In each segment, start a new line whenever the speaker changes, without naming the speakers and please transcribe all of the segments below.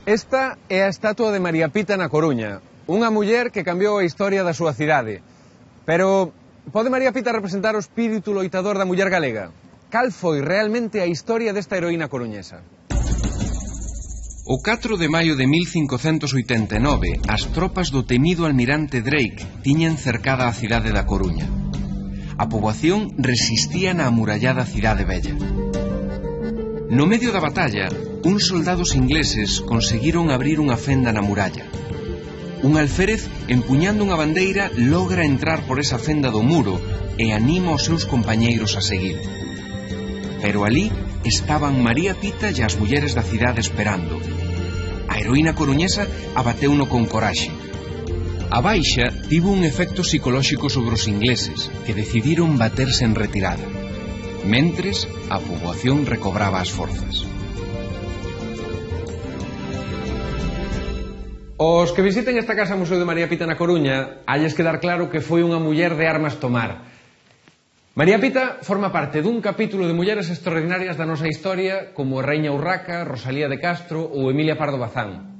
Esta é a estatua de María Pita na Coruña, unha muller que cambiou a historia da súa cidade. Pero pode María Pita representar o espírito loitador da muller galega? Cal foi realmente a historia desta heroína coruñesa?
O 4 de maio de 1589, as tropas do temido almirante Drake tiñan cercada a cidade da Coruña. A poboación resistía na amurallada cidade vella. No medio da batalla, uns soldados ingleses conseguiron abrir unha fenda na muralla. Un alférez, empuñando unha bandeira, logra entrar por esa fenda do muro e anima os seus compañeiros a seguir. Pero alí estaban María Pita e as mulleres da cidade esperando. A heroína coruñesa abateuno con coraxe. A baixa tivo un efecto psicolóxico sobre os ingleses, que decidiron baterse en retirada. Mentres, a poboación recobraba as forzas.
Os que visiten esta casa Museo de María Pita na Coruña, halles quedar claro que foi unha muller de armas tomar. María Pita forma parte dun capítulo de mulleres extraordinarias da nosa historia, como Reina Urraca, Rosalía de Castro ou Emilia Pardo Bazán.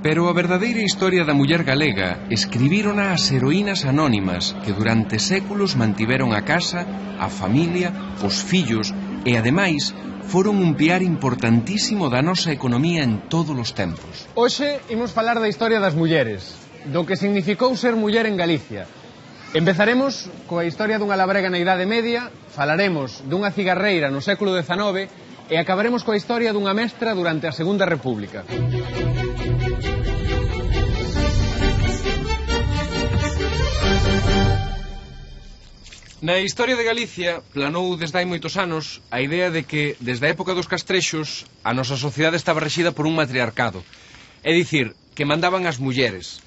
Pero a verdadeira historia da muller galega escribírona as heroínas anónimas que durante séculos mantiveron a casa, a familia, os fillos e, ademais, foron un piar importantísimo da nosa economía en todos os tempos.
Hoxe imos falar da historia das mulleres, do que significou ser muller en Galicia. Empezaremos coa historia dunha labrega na Idade Media, falaremos dunha cigarreira no século XIX e acabaremos coa historia dunha mestra durante a Segunda República. Na historia de Galicia planou desde hai moitos anos a idea de que, desde a época dos castrexos, a nosa sociedade estaba rexida por un matriarcado. É dicir, que mandaban as mulleres.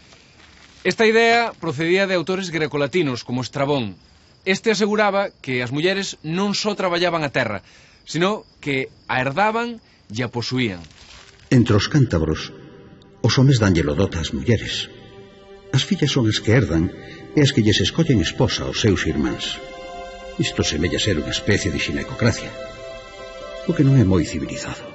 Esta idea procedía de autores grecolatinos, como Estrabón. Este aseguraba que as mulleres non só traballaban a terra, sino que a herdaban e a posuían.
Entre os cántabros, os homes danllelo dota ás mulleres. As fillas son as que herdan e as que lles escollen esposa aos seus irmáns. Isto semella ser unha especie de xinecocracia, o que non é moi civilizado.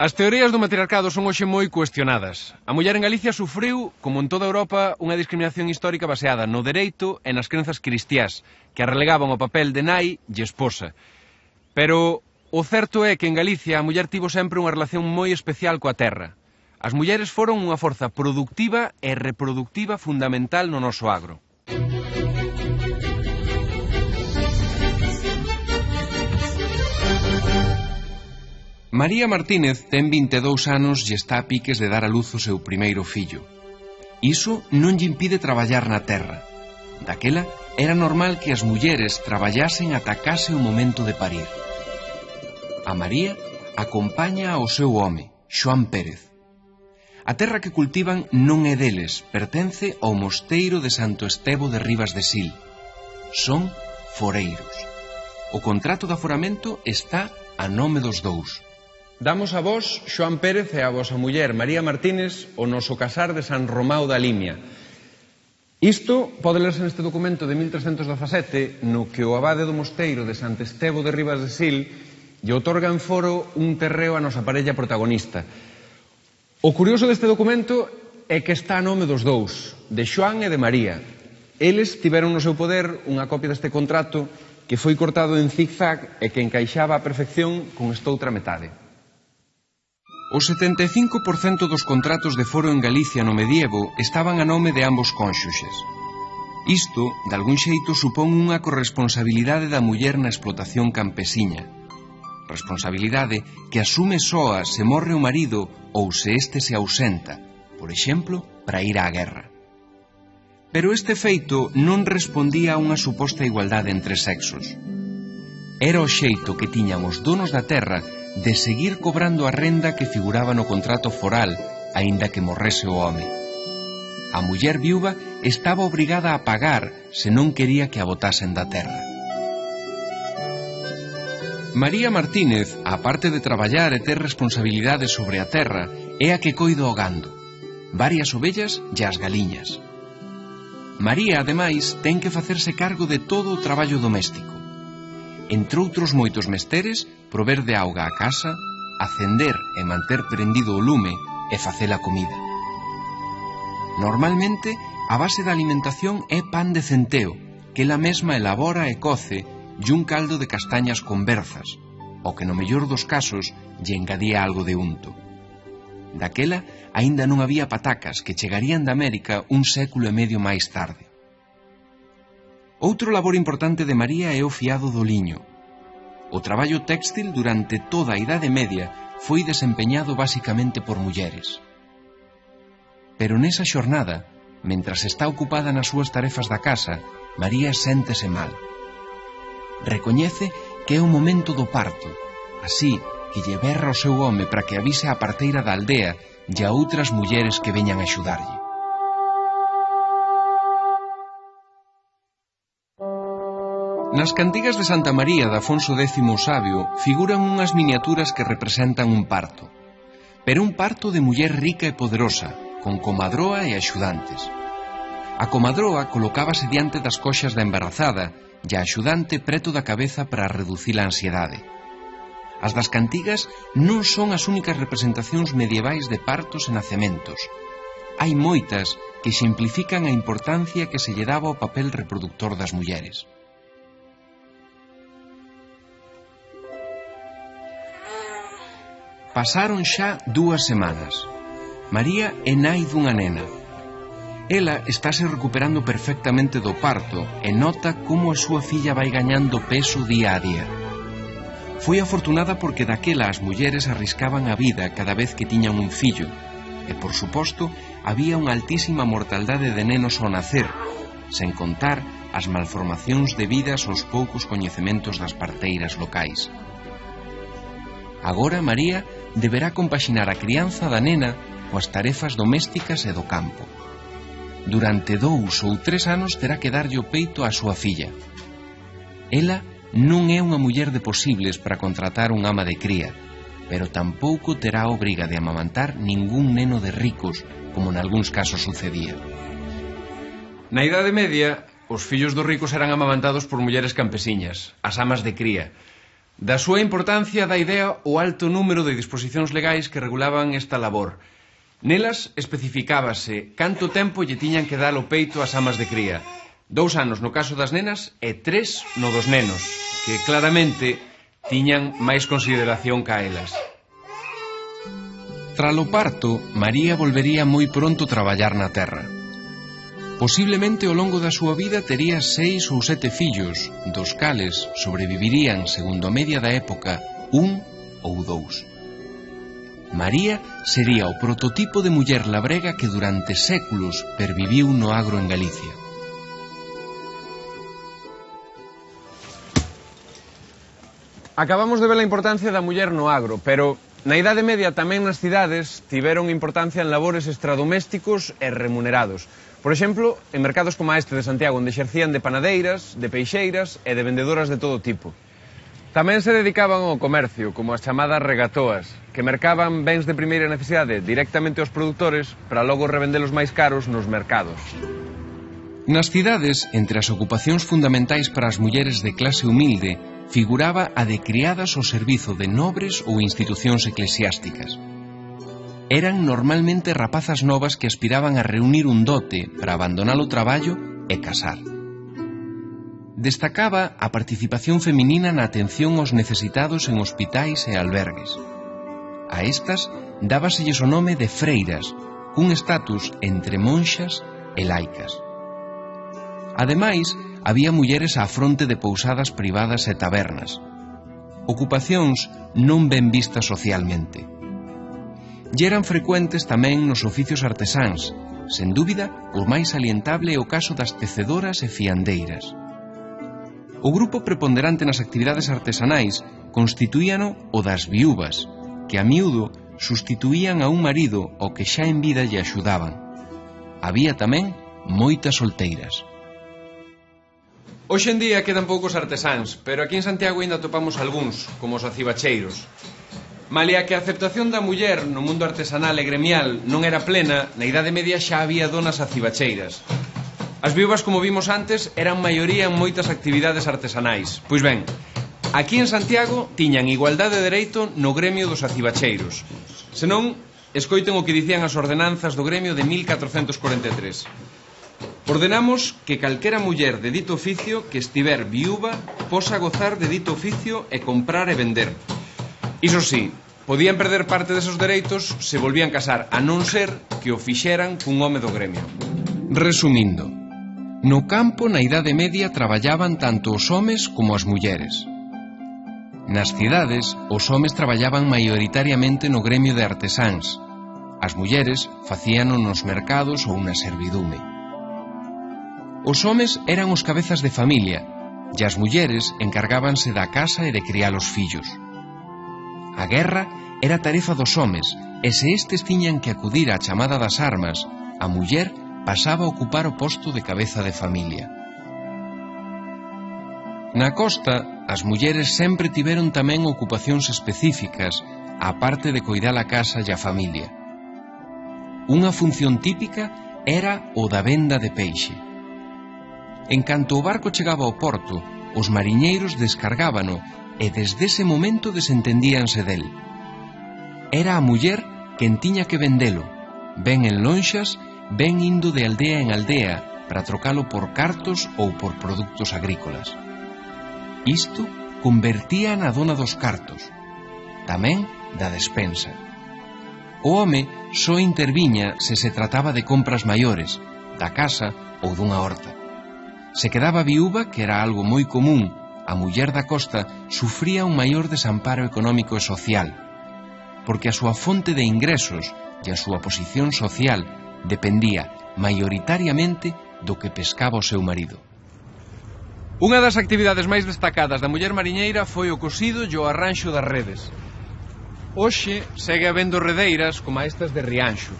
As teorías do matriarcado son hoxe moi cuestionadas. A muller en Galicia sufriu, como en toda Europa, unha discriminación histórica baseada no dereito e nas crenzas cristiás, que a relegaban ao papel de nai e esposa. Pero o certo é que en Galicia a muller tivo sempre unha relación moi especial coa terra. As mulleres foron unha forza productiva e reproductiva fundamental no noso agro.
María Martínez ten 22 anos e está a piques de dar a luz o seu primeiro fillo. Iso non lle impide traballar na terra. Daquela era normal que as mulleres traballasen ata case o momento de parir. A María acompaña ao seu home, Xoán Pérez. A terra que cultivan non é deles, pertence ao mosteiro de Santo Estevo de Ribas de Sil. Son foreiros. O contrato de aforamento está a nome dos dous.
Damos a vos, Xoán Pérez, e a vosa muller, María Martínez, o noso casar de San Romao da Limia. Isto pode lerse neste documento de 1317, no que o abade do mosteiro de Santo Estevo de Ribas de Sil lle outorga en foro un terreo a nosa parella protagonista. O curioso deste documento é que está a nome dos dous, de Xoán e de María. Eles tiveron no seu poder unha copia deste contrato que foi cortado en zigzag e que encaixaba a perfección con estoutra metade.
O 75% dos contratos de foro en Galicia no medievo estaban a nome de ambos cónxuxes. Isto, de algún xeito, supón unha corresponsabilidade da muller na explotación campesiña. Responsabilidade que asume soa se morre o marido ou se este se ausenta, por exemplo, para ir á guerra. Pero este feito non respondía a unha suposta igualdade entre sexos. Era o xeito que tiñan os donos da terra de seguir cobrando a renda que figuraba no contrato foral, aínda que morrese o home. A muller viúva estaba obrigada a pagar se non quería que a botasen da terra. María Martínez, á parte de traballar e ter responsabilidades sobre a terra, é a que coida o gando, varias ovellas e as galiñas. María, ademais, ten que facerse cargo de todo o traballo doméstico. Entre outros moitos mesteres, prover de auga á casa, acender e manter prendido o lume e facer a comida. Normalmente, a base da alimentación é pan de centeo, que ela mesma elabora e coce, e un caldo de castañas con berzas, o que no mellor dos casos lle engadía algo de unto. Daquela, aínda non había patacas que chegarían de América un século e medio máis tarde. Outro labor importante de María é o fiado do liño. O traballo téxtil durante toda a Idade Media foi desempeñado basicamente por mulleres. Pero nesa xornada, mentras está ocupada nas súas tarefas da casa, María séntese mal. Recoñece que é o momento do parto, así que lle berra o seu home para que avise a parteira da aldea e a outras mulleres que veñan a axudarlle. Nas cantigas de Santa María de Afonso X o Sabio figuran unhas miniaturas que representan un parto, pero un parto de muller rica e poderosa, con comadroa e axudantes. A comadroa colocábase diante das coxas da embarazada e a axudante preto da cabeza para reducir a ansiedade. As das cantigas non son as únicas representacións medievais de partos e nacementos. Hai moitas que exemplifican a importancia que se lle daba ao papel reproductor das mulleres. Pasaron xa 2 semanas. María é nai dunha nena. Ela estáse recuperando perfectamente do parto e nota como a súa filla vai gañando peso día a día. Foi afortunada porque daquela as mulleres arriscaban a vida cada vez que tiñan un fillo e, por suposto, había unha altísima mortaldade de nenos ao nacer, sen contar as malformacións debidas aos poucos coñecementos das parteiras locais. Agora María deberá compaxinar a crianza da nena coas tarefas domésticas e do campo. Durante 2 ou 3 anos terá que darlle o peito á súa filla. Ela non é unha muller de posibles para contratar un ama de cría, pero tampouco terá a obriga de amamantar ningún neno de ricos, como nalgúns casos sucedía.
Na Idade Media, os fillos dos ricos eran amamantados por mulleres campesiñas, as amas de cría. Da súa importancia dá idea o alto número de disposicións legais que regulaban esta labor. Nelas especificábase canto tempo lle tiñan que dar o peito ás amas de cría. 2 anos no caso das nenas e 3 no dos nenos, que claramente tiñan máis consideración ca elas.
Tralo parto, María volvería moi pronto a traballar na terra. Posiblemente ao longo da súa vida tería 6 ou 7 fillos, dos cales sobrevivirían, segundo a media da época, 1 ou 2. María sería o prototipo de muller labrega que durante séculos perviviu no agro en Galicia.
Acabamos de ver a importancia da muller no agro, pero na Idade Media tamén nas cidades tiveron importancia en labores extradomésticos e remunerados. Por exemplo, en mercados como este de Santiago, onde exercían de panadeiras, de peixeiras e de vendedoras de todo tipo. Tamén se dedicaban ao comercio, como as chamadas regatoas, que mercaban bens de primeira necesidade directamente aos produtores para logo revendelos máis caros nos mercados.
Nas cidades, entre as ocupacións fundamentais para as mulleres de clase humilde, figuraba a de criadas ao servizo de nobres ou institucións eclesiásticas. Eran normalmente rapazas novas que aspiraban a reunir un dote para abandonar o traballo e casar. Destacaba a participación feminina na atención aos necesitados en hospitais e albergues. A estas dábaselles o nome de freiras, cun estatus entre monxas e laicas. Ademais, había mulleres á fronte de pousadas privadas e tabernas, ocupacións non ben vistas socialmente. E eran frecuentes tamén nos oficios artesáns, sen dúbida o máis salientable é o caso das tecedoras e fiandeiras. O grupo preponderante nas actividades artesanais constituíano o das viúvas, que a miúdo sustituían a un marido ao que xa en vida lle axudaban. Había tamén moitas solteiras.
Hoxe en día quedan poucos artesáns, pero aquí en Santiago ainda topamos algúns, como os acibacheiros. Malia que a aceptación da muller no mundo artesanal e gremial non era plena, na Idade Media xa había donas acibacheiras. As viúvas, como vimos antes, eran maioría en moitas actividades artesanais. Pois ben,
Aquí en Santiago tiñan igualdade de dereito no gremio dos acibacheiros. Senón, escoiten o que dicían as ordenanzas do gremio de 1443. Ordenamos que calquera muller de dito oficio que estiver viúva posa gozar de dito oficio e comprar e vender. Iso sí, podían perder parte desos dereitos se volvían casar, a non ser que o fixeran cun home do gremio. Resumindo, no campo na Idade Media traballaban tanto os homes como as mulleres. Nas cidades, os homes traballaban maioritariamente no gremio de artesáns. As mulleres facíano nos mercados ou na servidume. Os homes eran os cabezas de familia e as mulleres encargábanse da casa e de criar os fillos. A guerra era tarefa dos homes e se estes tiñan que acudir á chamada das armas, a muller pasaba a ocupar o posto de cabeza de familia. Na costa, as mulleres sempre tiveron tamén ocupacións específicas, á parte de coidar a casa e a familia. Unha función típica era o da venda de peixe. En canto o barco chegaba ao porto, os mariñeiros descargábano e desde ese momento desentendíanse del. Era a muller quen tiña que vendelo, ben en lonxas, ben indo de aldea en aldea para trocalo por cartos ou por produtos agrícolas. Isto convertía na dona dos cartos, tamén da despensa. O home só interviña se se trataba de compras maiores, da casa ou dunha horta. Se quedaba viúva, que era algo moi común, a muller da costa sufría un maior desamparo económico e social, porque a súa fonte de ingresos e a súa posición social dependía maioritariamente do que pescaba o seu marido. Unha das actividades máis destacadas da muller mariñeira foi o cosido e o arranxo das redes. Hoxe segue habendo redeiras como estas de Rianxo.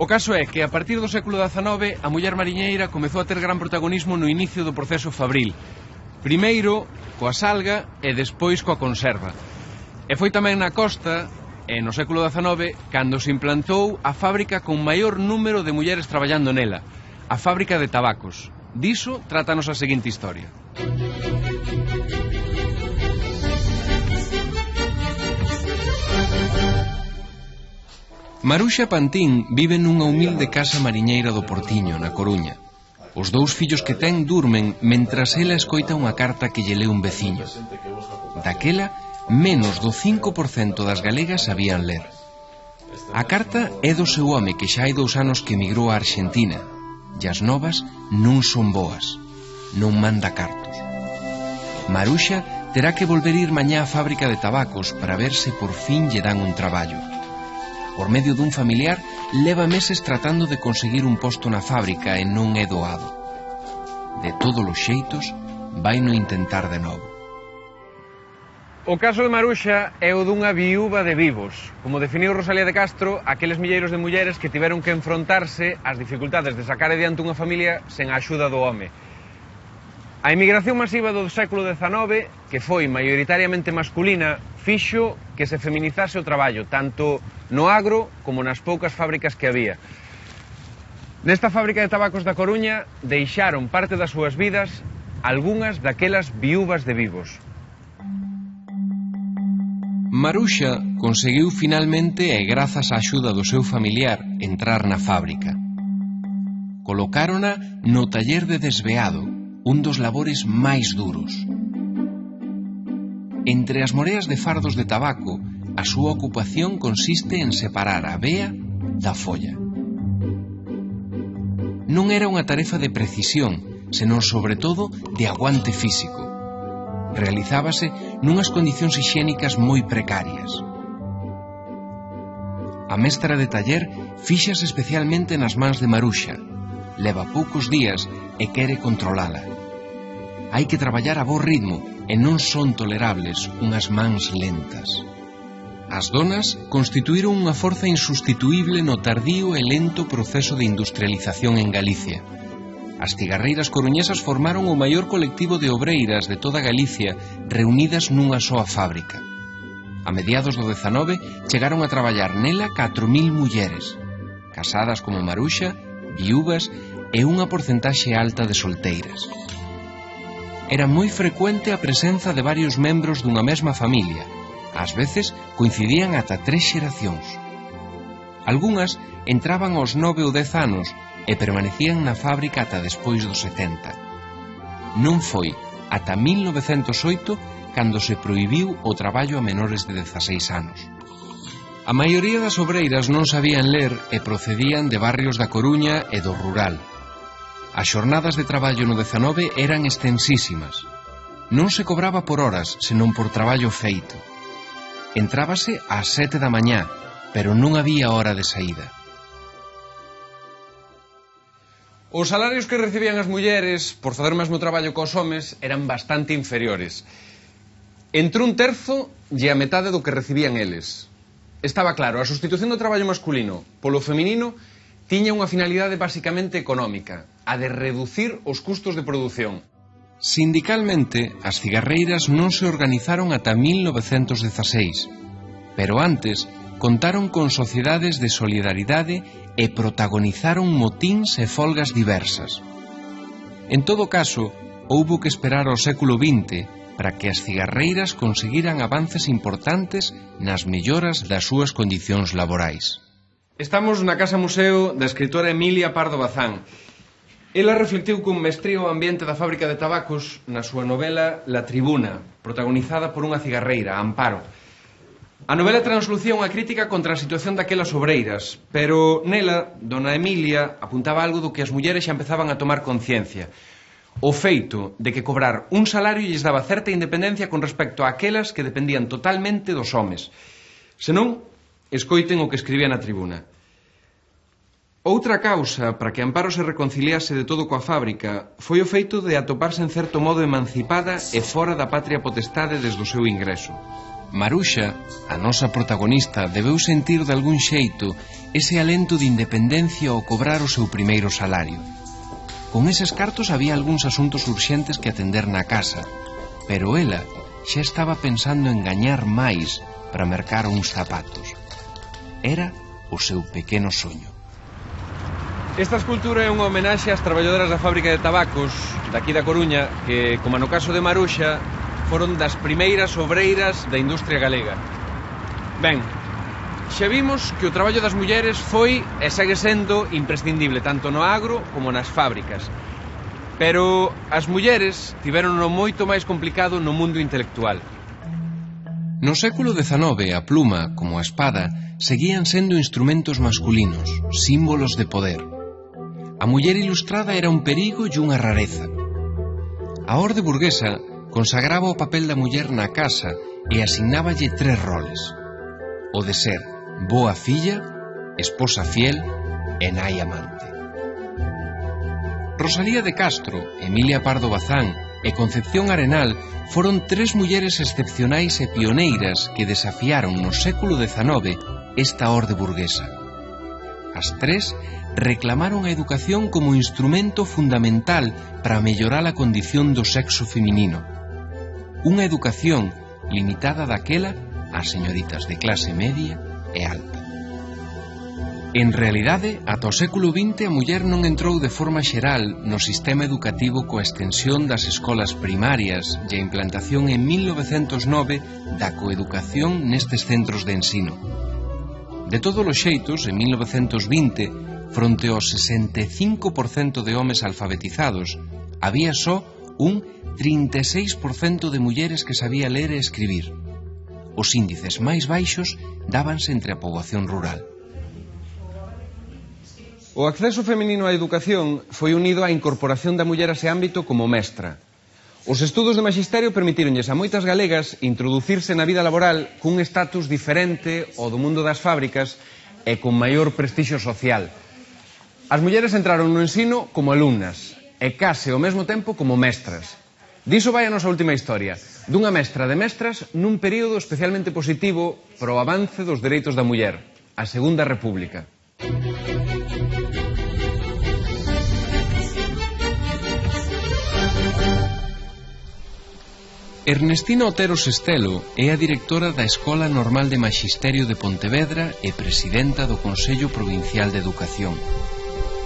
O caso é que a partir do século XIX a muller mariñeira comezou a ter gran protagonismo no inicio do proceso fabril. Primeiro coa salga e despois coa conserva. E foi tamén na costa, e no século XIX, cando se implantou a fábrica con maior número de mulleres traballando nela, a fábrica de tabacos. Diso trátanos a seguinte historia. Maruxa Pantín vive nunha humilde casa mariñeira do Portiño, na Coruña. Os dous fillos que ten durmen mentras ela escoita unha carta que lle leu un veciño. Daquela, menos do 5% das galegas sabían ler. A carta é do seu home que xa hai 2 anos que emigrou a Arxentina e as novas non son boas, non manda cartos. Maruxa terá que volver ir mañá á fábrica de tabacos para ver se por fin lle dan un traballo. Por medio dun familiar, leva meses tratando de conseguir un posto na fábrica e non é doado. De todos os xeitos, vai no intentar de novo. O caso de Maruxa é o dunha viúva de vivos. Como definiu Rosalía de Castro, aqueles milleiros de mulleres que tiveron que enfrontarse ás dificultades de sacar adiante unha familia sen a axuda do home. A emigración masiva do século XIX, que foi maioritariamente masculina, fixo que se feminizase o traballo, tanto no agro como nas poucas fábricas que había. Nesta fábrica de tabacos da Coruña deixaron parte das súas vidas algunhas daquelas viúvas de vivos. Maruxa conseguiu finalmente e grazas á axuda do seu familiar entrar na fábrica. Colocárona no taller de desveado, un dos labores máis duros. Entre as moreas de fardos de tabaco, a súa ocupación consiste en separar a bea da folla. Non era unha tarefa de precisión, senón sobre todo de aguante físico. Realizábase nunhas condicións hixiénicas moi precarias. A mestra de taller fíxase especialmente nas mans de Maruxa. Leva poucos días e quere controlala. Hai que traballar a bo ritmo e non son tolerables unhas mans lentas. As donas constituíron unha forza insustituíble no tardío e lento proceso de industrialización en Galicia. As cigarreiras coruñesas formaron o maior colectivo de obreiras de toda Galicia reunidas nunha soa fábrica. A mediados do 19 chegaron a traballar nela 4.000 mulleres, casadas como Maruxa, viúvas e unha porcentaxe alta de solteiras. era moi frecuente a presenza de varios membros dunha mesma familia. Ás veces coincidían ata 3 xeracións. Algunhas entraban aos 9 ou 10 anos e permanecían na fábrica ata despois dos 70. Non foi ata 1908 cando se prohibiu o traballo a menores de 16 anos. A maioría das obreiras non sabían ler e procedían de barrios da Coruña e do rural. As xornadas de traballo no 19 eran extensísimas. Non se cobraba por horas, senón por traballo feito. Entrábase ás 7 da mañá, pero non había hora de saída.
Os salarios que recibían as mulleres por facer o mesmo traballo cos homes eran bastante inferiores. Entre 1/3 e a metade do que recibían eles. Estaba claro, a sustitución do traballo masculino polo feminino tiña unha finalidade basicamente económica, a de reducir os custos de produción.
Sindicalmente, as cigarreiras non se organizaron ata 1916, pero antes contaron con sociedades de solidaridade e protagonizaron motíns e folgas diversas. En todo caso, houbo que esperar ao século XX para que as cigarreiras conseguiran avances importantes nas melloras das súas condicións laborais.
Estamos na Casa Museo da escritora Emilia Pardo Bazán. Ela reflectiu con mestría o ambiente da fábrica de tabacos na súa novela La Tribuna, protagonizada por unha cigarreira, Amparo. A novela translucía unha crítica contra a situación daquelas obreiras, pero nela, dona Emilia apuntaba algo do que as mulleres xa empezaban a tomar conciencia. O feito de que cobrar un salario lles daba certa independencia con respecto a aquelas que dependían totalmente dos homes. Senón, escoiten o que escribía na Tribuna. Outra causa para que Amparo se reconciliase de todo coa fábrica foi o feito de atoparse en certo modo emancipada e fora da patria potestade desde o seu ingreso.
Maruxa, a nosa protagonista, debeu sentir de algún xeito ese alento de independencia ao cobrar o seu primeiro salario. Con eses cartos había algúns asuntos urxentes que atender na casa, pero ela xa estaba pensando en gañar máis para mercar uns zapatos. Era o seu pequeno soño.
Esta escultura é unha homenaxe ás traballadoras da fábrica de tabacos daqui da Coruña que, como no caso de Maruxa, foron das primeiras obreiras da industria galega. Ben, xa vimos que o traballo das mulleres foi e segue sendo imprescindible tanto no agro como nas fábricas. Pero as mulleres tiverono moito máis complicado no mundo intelectual.
No século XIX, a pluma, como a espada, seguían sendo instrumentos masculinos, símbolos de poder. A muller ilustrada era un perigo e unha rareza. A orde burguesa consagraba o papel da muller na casa e asignáballe 3 roles: o de ser boa filla, esposa fiel e nai amante. Rosalía de Castro, Emilia Pardo Bazán e Concepción Arenal foron 3 mulleres excepcionais e pioneiras que desafiaron no século XIX esta orde burguesa. As 3 reclamaron a educación como instrumento fundamental para mellorar a condición do sexo feminino. Unha educación limitada daquela ás señoritas de clase media e alta. En realidade, ata o século XX a muller non entrou de forma xeral no sistema educativo coa extensión das escolas primarias e a implantación en 1909 da coeducación nestes centros de ensino. De todos os xeitos, en 1920, fronte ao 65% de homes alfabetizados, había só un 36% de mulleres que sabía ler e escribir. Os índices máis baixos dábanse entre a poboación rural.
O acceso feminino á educación foi unido á incorporación da muller a ese ámbito como mestra. Os estudos de maxisterio permitíronlles a moitas galegas introducirse na vida laboral cun estatus diferente ao do mundo das fábricas e con maior prestixio social. As mulleres entraron no ensino como alumnas e case ao mesmo tempo como mestras. Diso vai a nosa última historia, dunha mestra de mestras nun período especialmente positivo para o avance dos dereitos da muller, a Segunda República.
Ernestina Otero Sestelo é a directora da Escola Normal de Maxisterio de Pontevedra e presidenta do Consello Provincial de Educación.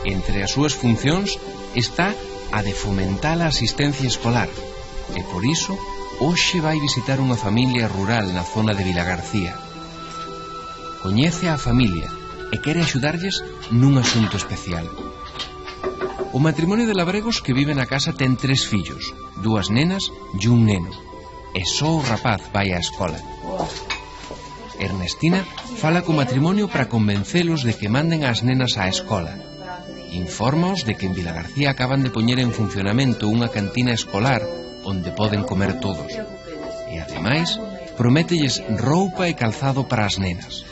Entre as súas funcións está a de fomentar a asistencia escolar, e por iso hoxe vai visitar unha familia rural na zona de Vilagarcía. Coñece a familia e quere axudarlles nun asunto especial. O matrimonio de labregos que vive na casa ten 3 fillos, 2 nenas e un neno, e só o rapaz vai á escola. Ernestina fala co matrimonio para convencelos de que manden as nenas á escola. Infórmaos de que en Vilagarcía acaban de poñer en funcionamento unha cantina escolar onde poden comer todos. E, ademais, promételles roupa e calzado para as nenas.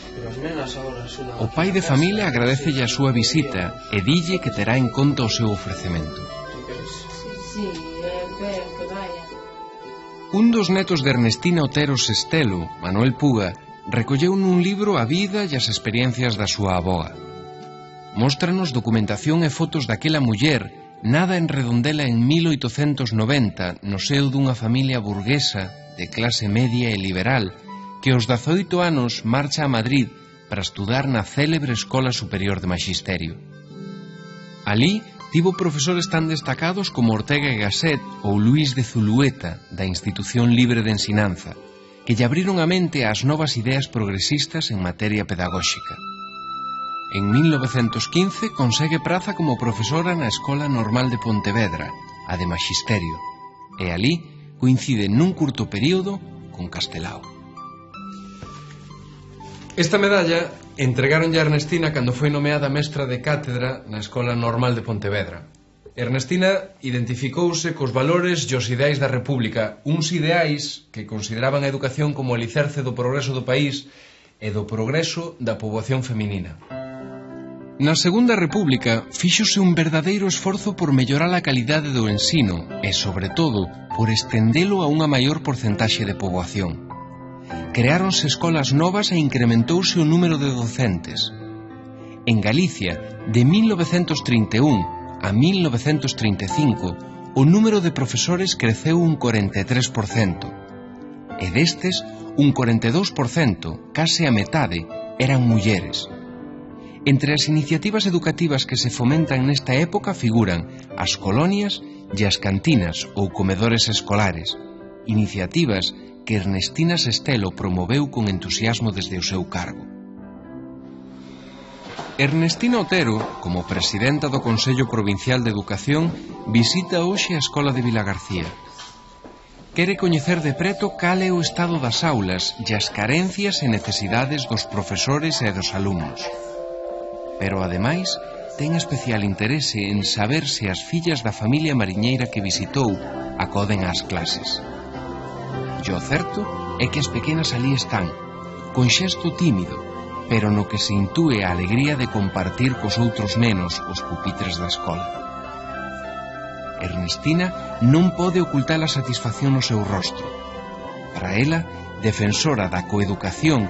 O pai de familia agradecelle a súa visita e dille que terá en conta o seu ofrecemento. Un dos netos de Ernestina Otero Sestelo, Manuel Puga, recolleu nun libro a vida e as experiencias da súa avoa. Móstranos documentación e fotos daquela muller nada en Redondela en 1890 no seo dunha familia burguesa de clase media e liberal que aos 18 anos marcha a Madrid para estudar na célebre Escola Superior de Maxisterio. Alí tivo profesores tan destacados como Ortega y Gasset ou Luis de Zulueta da Institución Libre de Ensinanza, que lle abriron a mente ás novas ideas progresistas en materia pedagóxica. En 1915 consegue praza como profesora na Escola Normal de Pontevedra, a de Maxisterio, e alí coincide nun curto período con Castelao. Esta medalla entregaronlle a Ernestina cando foi nomeada mestra de cátedra na Escola Normal de Pontevedra. Ernestina identificouse cos valores e os ideais da República, uns ideais que consideraban a educación como o alicerce do progreso do país e do progreso da poboación feminina. Na Segunda República fíxose un verdadeiro esforzo por mellorar a calidade do ensino e, sobre todo, por estendelo a unha maior porcentaxe de poboación. Creáronse escolas novas e incrementouse o número de docentes. En Galicia, de 1931 a 1935, o número de profesores creceu un 43%, e destes, un 42%, case a metade, eran mulleres. Entre as iniciativas educativas que se fomentan nesta época figuran as colonias e as cantinas ou comedores escolares, iniciativas que Ernestina Sestelo promoveu con entusiasmo desde o seu cargo. Ernestina Otero, como presidenta do Consello Provincial de Educación, visita hoxe a Escola de Vilagarcía. Quere coñecer de preto cal é o estado das aulas e as carencias e necesidades dos profesores e dos alumnos. Pero, ademais, ten especial interese en saber se as fillas da familia mariñeira que visitou acoden ás clases. E o certo é que as pequenas alí están, con xesto tímido, pero no que se intúe a alegría de compartir cos outros nenos os pupitres da escola. Ernestina non pode ocultar a satisfacción no seu rostro. Para ela, defensora da coeducación,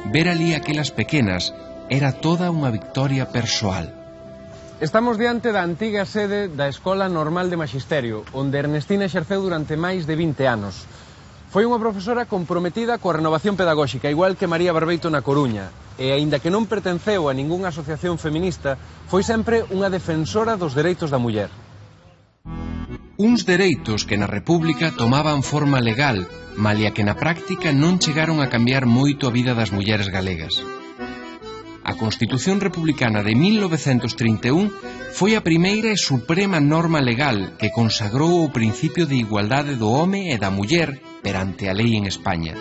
ver alí aquelas pequenas era toda unha victoria persoal.
Estamos diante da antiga sede da Escola Normal de Maxisterio, onde Ernestina exerceu durante máis de 20 anos. Foi unha profesora comprometida coa renovación pedagóxica, igual que María Barbeito na Coruña, e aínda que non pertenceu a ningunha asociación feminista, foi sempre unha defensora dos dereitos da muller.
Uns dereitos que na República tomaban forma legal, malia que na práctica non chegaron a cambiar moito a vida das mulleres galegas. A Constitución Republicana de 1931 foi a primeira e suprema norma legal que consagrou o principio de igualdade do home e da muller perante a lei en España.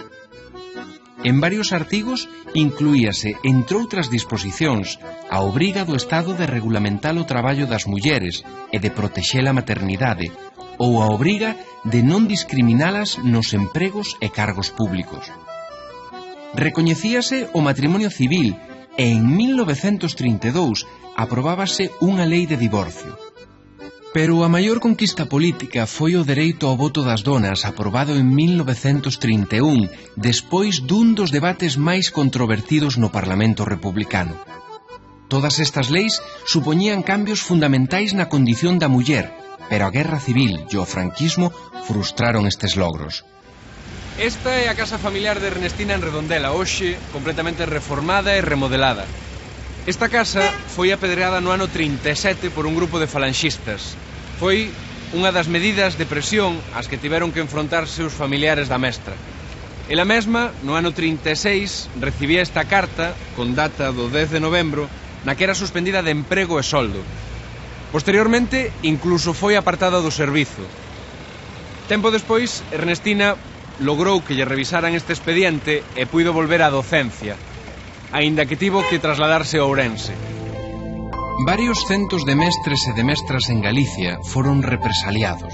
En varios artigos incluíase, entre outras disposicións, a obriga do Estado de regulamentar o traballo das mulleres e de protexer a maternidade, ou a obriga de non discriminalas nos empregos e cargos públicos. Recoñecíase o matrimonio civil e en 1932 aprobábase unha lei de divorcio. Pero a maior conquista política foi o dereito ao voto das donas aprobado en 1931 despois dun dos debates máis controvertidos no Parlamento republicano. Todas estas leis supoñían cambios fundamentais na condición da muller, pero a guerra civil e o franquismo frustraron estes logros.
Esta é a casa familiar de Ernestina en Redondela, hoxe completamente reformada e remodelada. Esta casa foi apedreada no ano 37 por un grupo de falanxistas. Foi unha das medidas de presión ás que tiveron que enfrontarse os familiares da mestra. Ela mesma, no ano 36, recibía esta carta, con data do 10 de novembro, na que era suspendida de emprego e soldo. Posteriormente, incluso foi apartada do servizo. Tempo despois, Ernestina logrou que lle revisaran este expediente e puido volver á docencia, aínda que tivo que trasladarse a Ourense.
Varios centos de mestres e de mestras en Galicia foron represaliados.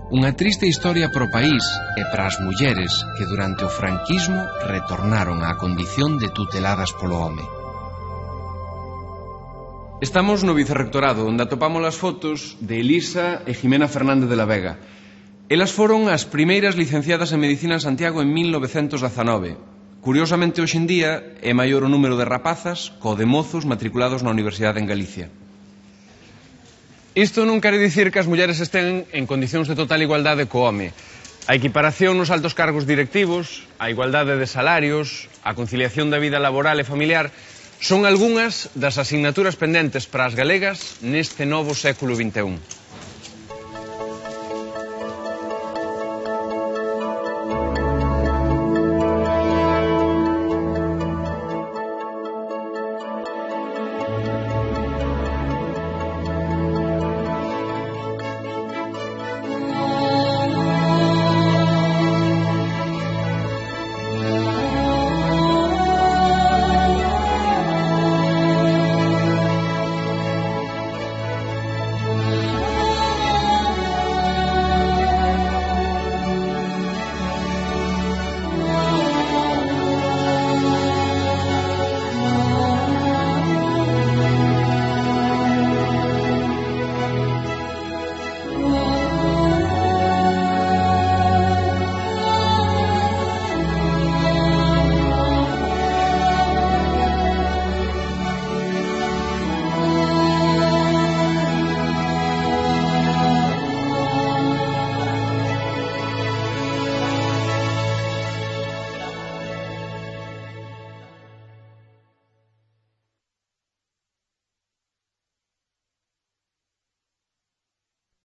Unha triste historia para o país e para as mulleres que durante o franquismo retornaron á condición de tuteladas polo home.
Estamos no Vicerrectorado, onde atopamos as fotos de Elisa e Jimena Fernández de la Vega. Elas foron as primeiras licenciadas en Medicina en Santiago en 1919. Curiosamente, hoxe en día, é maior o número de rapazas co de mozos matriculados na Universidade en Galicia. Isto non quere dicir que as mulleres estén en condicións de total igualdade co home. A equiparación nos altos cargos directivos, a igualdade de salarios, a conciliación da vida laboral e familiar son algunhas das asignaturas pendentes para as galegas neste novo século XXI.